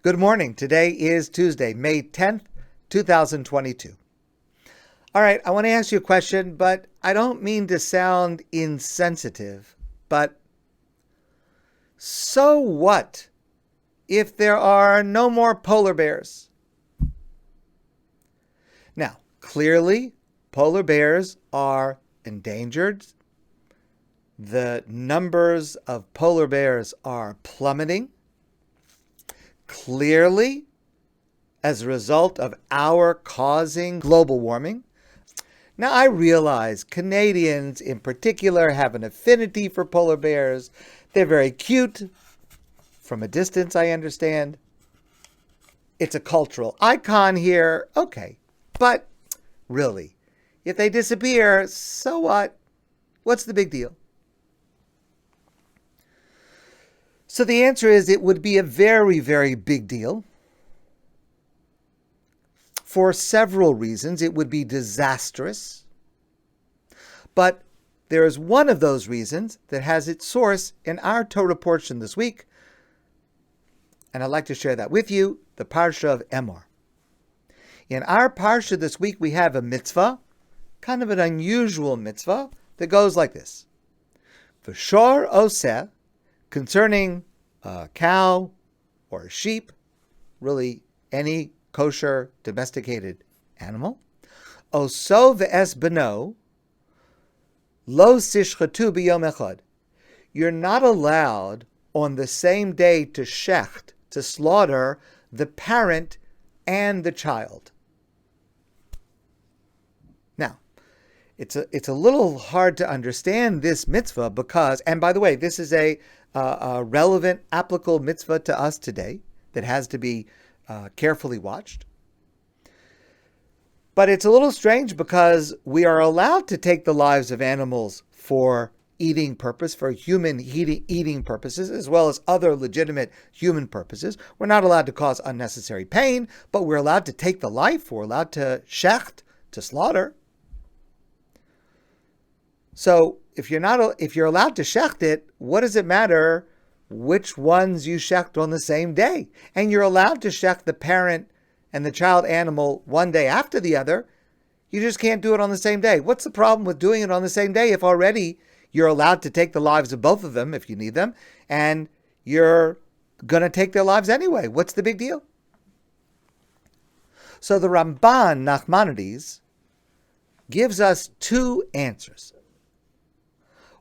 Good morning. Today is Tuesday, May 10th, 2022. All right, I want to ask you a question, but I don't mean to sound insensitive, but so what if there are no more polar bears? Now, clearly, polar bears are endangered. The numbers of polar bears are plummeting. Clearly, as a result of our causing global warming. Now, I realize Canadians in particular have an affinity for polar bears. They're very cute. From a distance, I understand. It's a cultural icon here. Okay. But really, if they disappear, so what? What's the big deal? So the answer is it would be a very, very big deal. For several reasons, it would be disastrous. But there is one of those reasons that has its source in our Torah portion this week. And I'd like to share that with you, the Parsha of Emor. In our Parsha this week, we have a mitzvah, kind of an unusual mitzvah, that goes like this. V'shor oseh, concerning a cow or a sheep, really any kosher domesticated animal, oso ve'es beno, lo sishchatu b'yom echad. You're not allowed on the same day to shecht, to slaughter the parent and the child. Now, it's a little hard to understand this mitzvah because, and by the way, this is a relevant, applicable mitzvah to us today that has to be carefully watched. But it's a little strange because we are allowed to take the lives of animals for eating purpose, for human eating purposes, as well as other legitimate human purposes. We're not allowed to cause unnecessary pain, but we're allowed to take the life. We're allowed to shecht, to slaughter. So if you're allowed to shecht it, what does it matter which ones you shecht on the same day? And you're allowed to shecht the parent and the child animal one day after the other. You just can't do it on the same day. What's the problem with doing it on the same day if already you're allowed to take the lives of both of them if you need them, and you're going to take their lives anyway? What's the big deal? So the Ramban, Nachmanides, gives us two answers.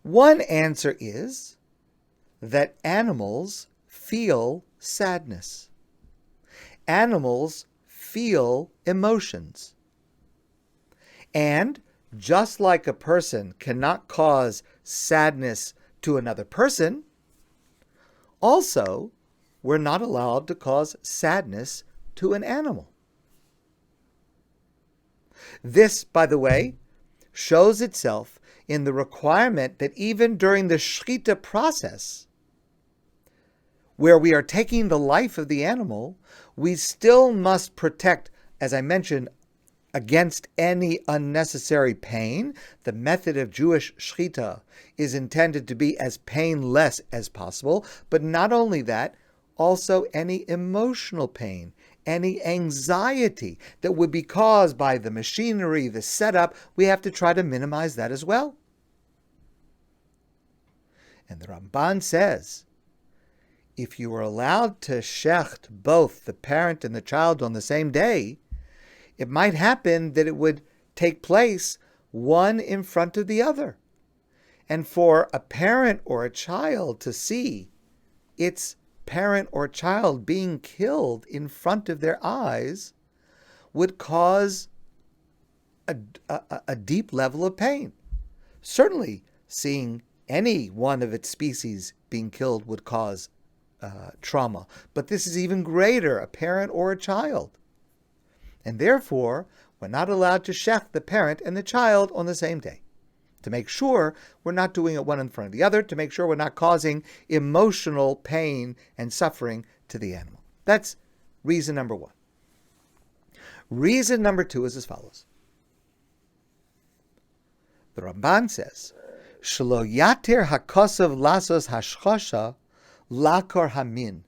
One answer is that animals feel sadness. Animals feel emotions. And just like a person cannot cause sadness to another person, also, we're not allowed to cause sadness to an animal. This, by the way, shows itself in the requirement that even during the shechita process, where we are taking the life of the animal, we still must protect, as I mentioned, against any unnecessary pain. The method of Jewish shechita is intended to be as painless as possible, but not only that, also any emotional pain, any anxiety that would be caused by the machinery, the setup, we have to try to minimize that as well. And the Ramban says, if you were allowed to shecht both the parent and the child on the same day, it might happen that it would take place one in front of the other. And for a parent or a child to see its parent or child being killed in front of their eyes would cause a deep level of pain. Certainly, seeing any one of its species being killed would cause trauma. But this is even greater, a parent or a child. And therefore, we're not allowed to shecht the parent and the child on the same day, to make sure we're not doing it one in front of the other, to make sure we're not causing emotional pain and suffering to the animal. That's reason number one. Reason number two is as follows. The Ramban says, Shelo yatir hakosav lasos hashchosha lakor hamin.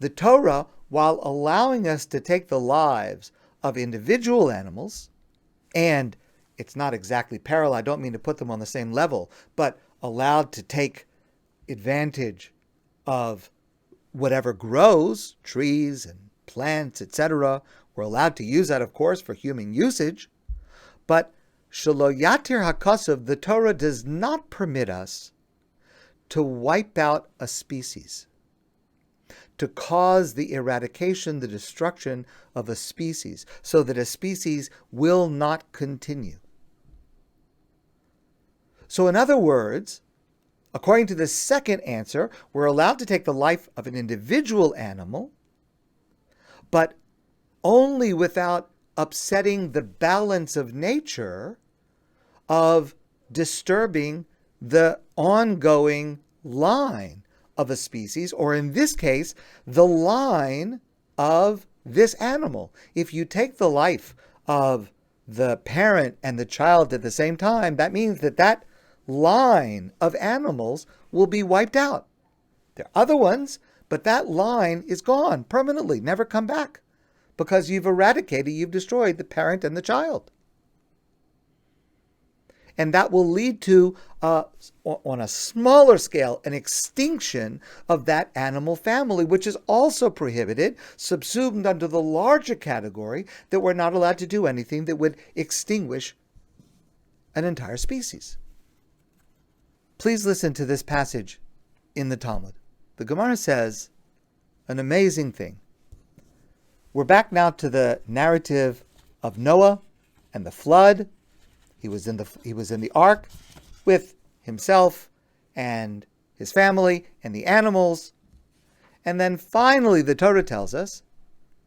The Torah while allowing us to take the lives of individual animals, and it's not exactly parallel, I don't mean to put them on the same level, but allowed to take advantage of whatever grows, trees and plants, etc. We're allowed to use that, of course, for human usage. But Shelo Yatir HaKasav, the Torah does not permit us to wipe out a species, to cause the eradication, the destruction of a species, so that a species will not continue. So in other words, according to the second answer, we're allowed to take the life of an individual animal, but only without upsetting the balance of nature, of disturbing the ongoing line of a species, or in this case, the line of this animal. If you take the life of the parent and the child at the same time, that means that that line of animals will be wiped out. There are other ones, but that line is gone permanently, never come back, because you've eradicated, you've destroyed the parent and the child. And that will lead to, on a smaller scale, an extinction of that animal family, which is also prohibited, subsumed under the larger category that we're not allowed to do anything that would extinguish an entire species. Please listen to this passage in the Talmud. The Gemara says an amazing thing. We're back now to the narrative of Noah and the flood. He was in the ark with himself and his family and the animals. And then finally the Torah tells us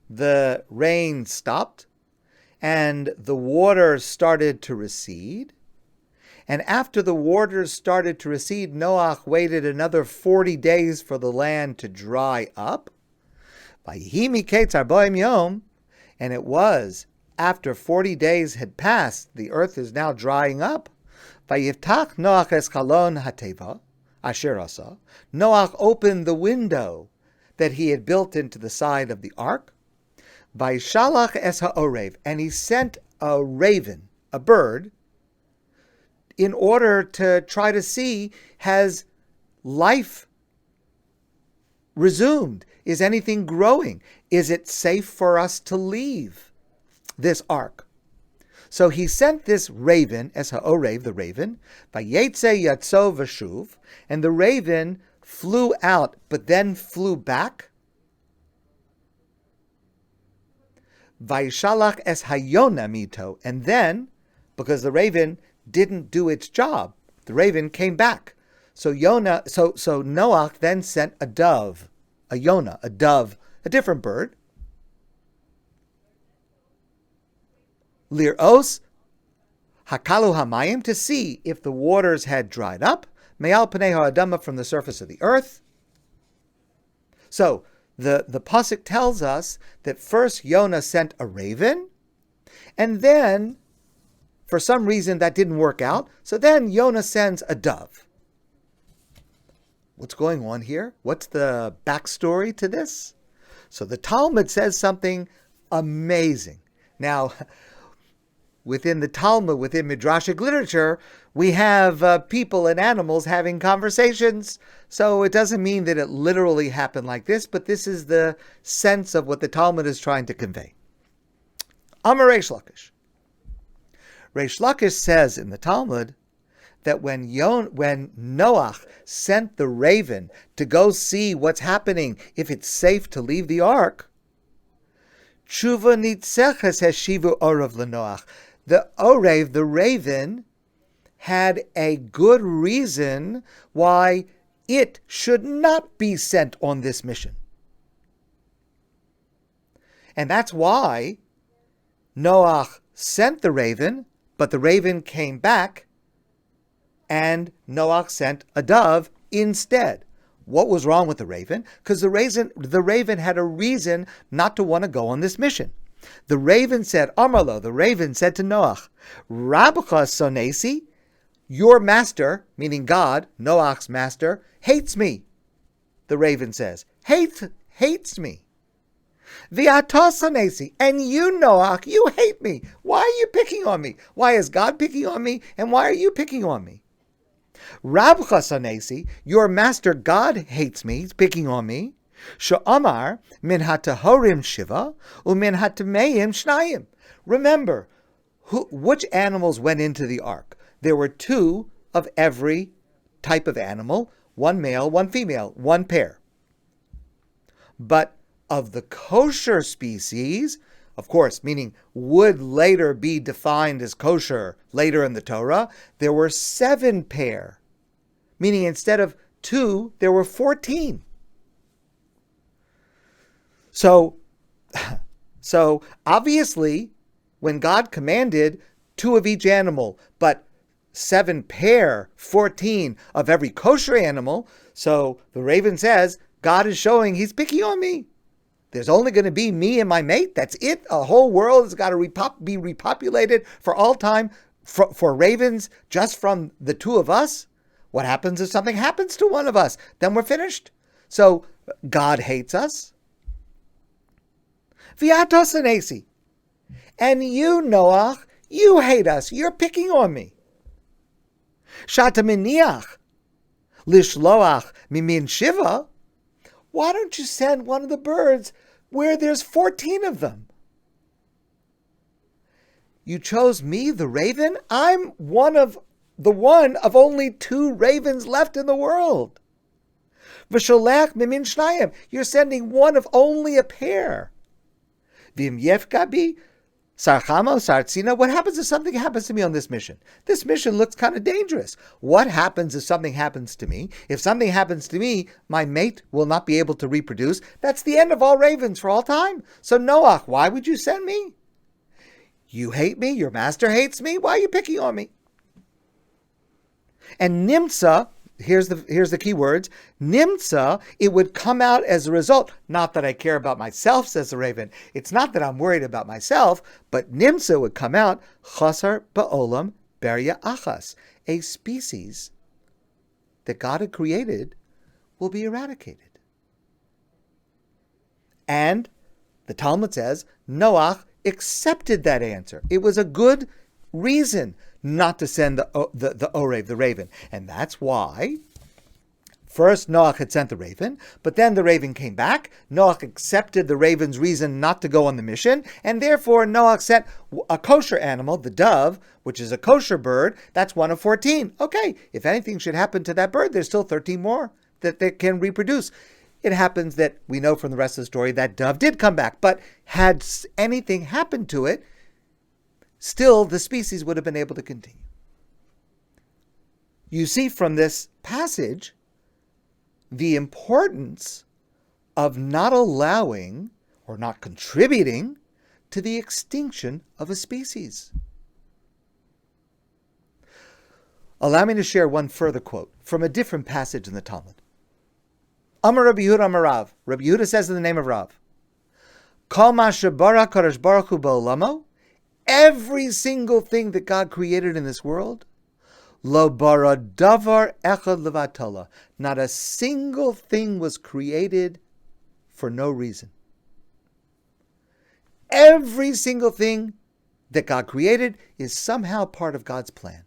the rain stopped and the water started to recede. And after the waters started to recede, Noah waited another 40 days for the land to dry up. And it was after 40 days had passed, the earth is now drying up. Noach opened the window that he had built into the side of the ark. And he sent a raven, a bird, in order to try to see, has life resumed? Is anything growing? Is it safe for us to leave this ark? So he sent this raven, Es ha'orev, the raven, Vayetze yatso v'shuv, and the raven flew out, but then flew back. Vayishalach es hayona mito, and then, because the raven didn't do its job, the raven came back. So Noah then sent a dove, a Yonah, a dove, a different bird. Lir'os hakalu hamayim, to see if the waters had dried up. Me'al pnei ha'adama, from the surface of the earth. So the pasuk tells us that first Yonah sent a raven, and then for some reason that didn't work out. So then Yonah sends a dove. What's going on here? What's the backstory to this? So the Talmud says something amazing. Now, within the Talmud, within Midrashic literature, we have people and animals having conversations. So it doesn't mean that it literally happened like this, but this is the sense of what the Talmud is trying to convey. Amar Reish Lakish. Reish Lakish says in the Talmud that when Noah sent the raven to go see what's happening, if it's safe to leave the ark, tshuva nitzeches heshivu orav leNoach. The orev, the raven, had a good reason why it should not be sent on this mission. And that's why Noah sent the raven, but the raven came back, and Noah sent a dove instead. What was wrong with the raven? Because the raven had a reason not to want to go on this mission. The raven said, Amarlo, the raven said to Noah, Rabcha sonesi, your master, meaning God, Noach's master, hates me. The raven says, hates me. V'atosanesi, and you, Noach, you hate me. Why are you picking on me? Why is God picking on me? And why are you picking on me? Rabcha sanesi, your master God hates me. He's picking on me. Sha'amar min hatahorim shiva umin hatameim shnayim. Remember, which animals went into the ark? There were 2 of every type of animal, 1 male, 1 female, 1 pair. But of the kosher species, of course, meaning would later be defined as kosher later in the Torah, there were 7 pair, meaning instead of 2, there were 14. So obviously, when God commanded 2 of each animal, but 7 pair, 14 of every kosher animal, so the raven says, God is showing he's picking on me. There's only going to be me and my mate. That's it. A whole world has got to be repopulated for all time for ravens just from the 2 of us. What happens if something happens to one of us? Then we're finished. So God hates us. V'atosanesi. And you, Noach, you hate us. You're picking on me. Shataminiach. Lishloach mimin shiva. Why don't you send one of the birds where there's 14 of them? You chose me, the raven? I'm one of only 2 ravens left in the world. V'sholech mimin shnayim. You're sending one of only a pair. V'im yefkabi sarchamo sartzina. What happens if something happens to me on this mission? This mission looks kind of dangerous. What happens if something happens to me? If something happens to me, my mate will not be able to reproduce. That's the end of all ravens for all time. So Noach, why would you send me? You hate me? Your master hates me? Why are you picking on me? And nimtza, here's the key words, nimtza, it would come out as a result, not that I care about myself, says the raven. It's not that I'm worried about myself, but nimtza would come out, chasar ba'olam beria achas, a species that God had created will be eradicated. And the Talmud says, Noach accepted that answer. It was a good reason not to send the Orev, the raven. And that's why first Noach had sent the raven, but then the raven came back. Noach accepted the raven's reason not to go on the mission, and therefore Noach sent a kosher animal, the dove, which is a kosher bird. That's 1 of 14. Okay, if anything should happen to that bird, there's still 13 more that they can reproduce. It happens that we know from the rest of the story that dove did come back, but had anything happened to it, still the species would have been able to continue. You see from this passage the importance of not allowing or not contributing to the extinction of a species. Allow me to share one further quote from a different passage in the Talmud. Amar Rabbi Yehuda Amar Rav. Rabbi Yehuda says in the name of Rav, Kol ma shebara Kadosh Baruch Hu ba'olamo, every single thing that God created in this world, lo bara davar echad levatala, not a single thing was created for no reason. Every single thing that God created is somehow part of God's plan.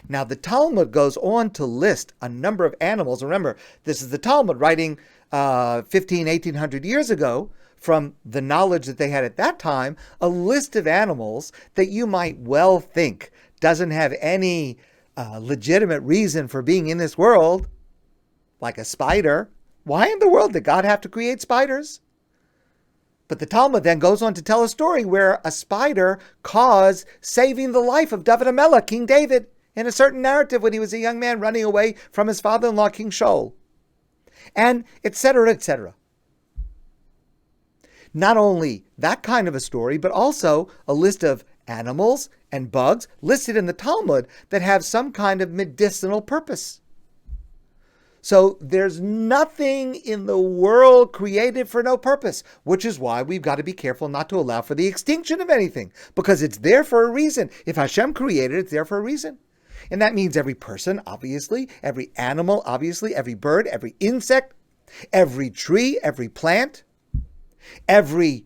Now, the Talmud goes on to list a number of animals. Remember, this is the Talmud writing 1,800 years ago from the knowledge that they had at that time, a list of animals that you might well think doesn't have any legitimate reason for being in this world, like a spider. Why in the world did God have to create spiders? But the Talmud then goes on to tell a story where a spider caused saving the life of David HaMelech, King David, in a certain narrative when he was a young man running away from his father-in-law, King Shaul, and etc., etc. Not only that kind of a story, but also a list of animals and bugs listed in the Talmud that have some kind of medicinal purpose. So there's nothing in the world created for no purpose, which is why we've got to be careful not to allow for the extinction of anything, because it's there for a reason. If Hashem created it, it's there for a reason. And that means every person, obviously, every animal, obviously, every bird, every insect, every tree, every plant, every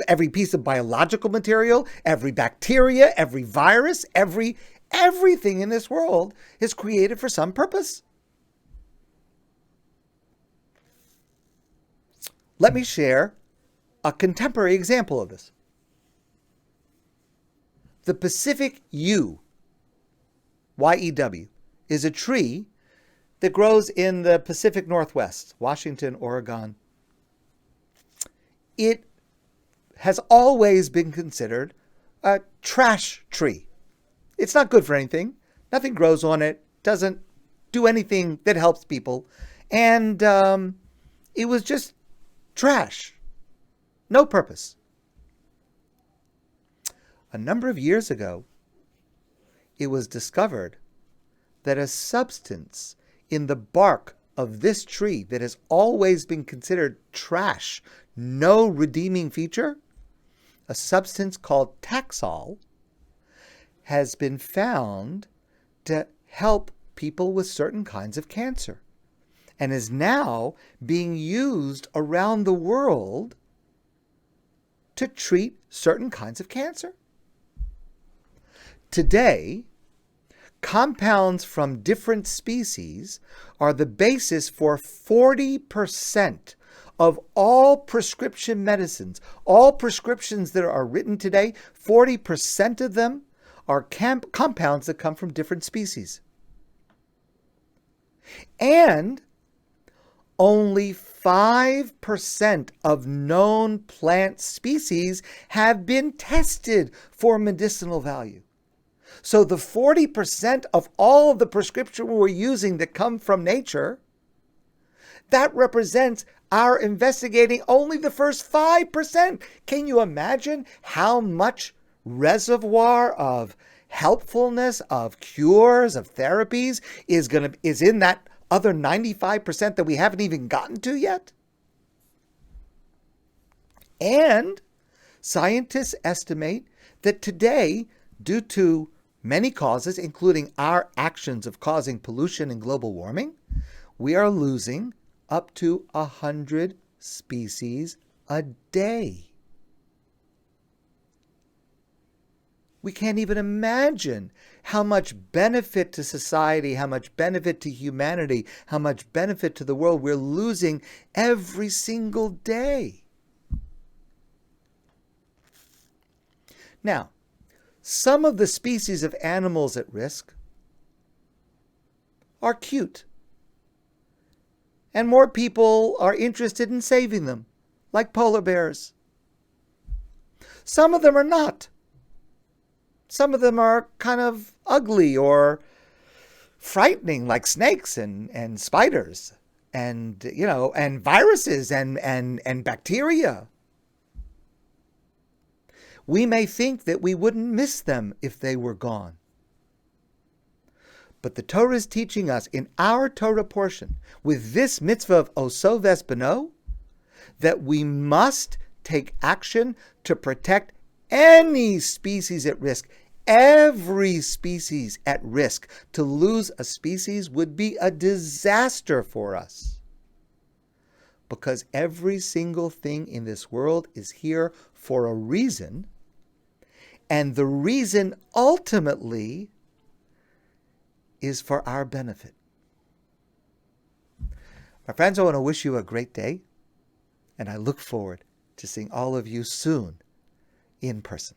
every piece of biological material, every bacteria, every virus, everything in this world is created for some purpose. Let me share a contemporary example of this. The Pacific Yew, Y-E-W, is a tree that grows in the Pacific Northwest, Washington, Oregon. It has always been considered a trash tree. It's not good for anything. Nothing grows on it, doesn't do anything that helps people. And it was just trash. No purpose. A number of years ago, it was discovered that a substance in the bark of this tree that has always been considered trash, no redeeming feature, a substance called Taxol, has been found to help people with certain kinds of cancer and is now being used around the world to treat certain kinds of cancer. Today, compounds from different species are the basis for 40% of all prescription medicines. All prescriptions that are written today, 40% of them are compounds that come from different species. And only 5% of known plant species have been tested for medicinal value. So the 40% of all of the prescription we're using that come from nature, that represents our investigating only the first 5%. Can you imagine how much reservoir of helpfulness, of cures, of therapies is in that other 95% that we haven't even gotten to yet? And scientists estimate that today, due to many causes, including our actions of causing pollution and global warming, we are losing up to 100 species a day. We can't even imagine how much benefit to society, how much benefit to humanity, how much benefit to the world we're losing every single day. Now, some of the species of animals at risk are cute, and more people are interested in saving them, like polar bears. Some of them are not. Some of them are kind of ugly or frightening, like snakes and spiders and viruses and bacteria. We may think that we wouldn't miss them if they were gone. But the Torah is teaching us in our Torah portion, with this mitzvah of Oso Vespano, that we must take action to protect any species at risk. Every species at risk. To lose a species would be a disaster for us. Because every single thing in this world is here for a reason. And the reason ultimately is for our benefit. My friends, I want to wish you a great day. And I look forward to seeing all of you soon in person.